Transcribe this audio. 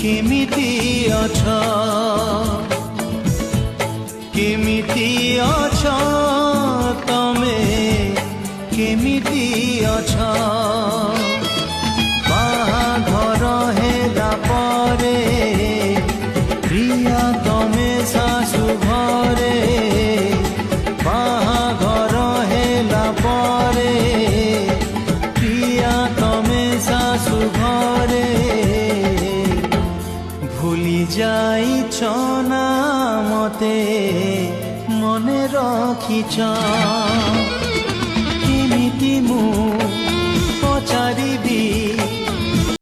କେମିତି ଅଛ କେମିତି ଅଛ ତମେ କେମିତି ଅଛ ବାହାଘର ହେଲା ପରେ ପ୍ରିୟା ତମେ ଶାଶୁ ଘରେ ବାହାଘର ହେଲା ପରେ ପ୍ରିୟା ତମେ ଶାଶୁ ଘରେ ভুলি যাইছ না মতে মনে রখিছ কেমিতি মু পচারি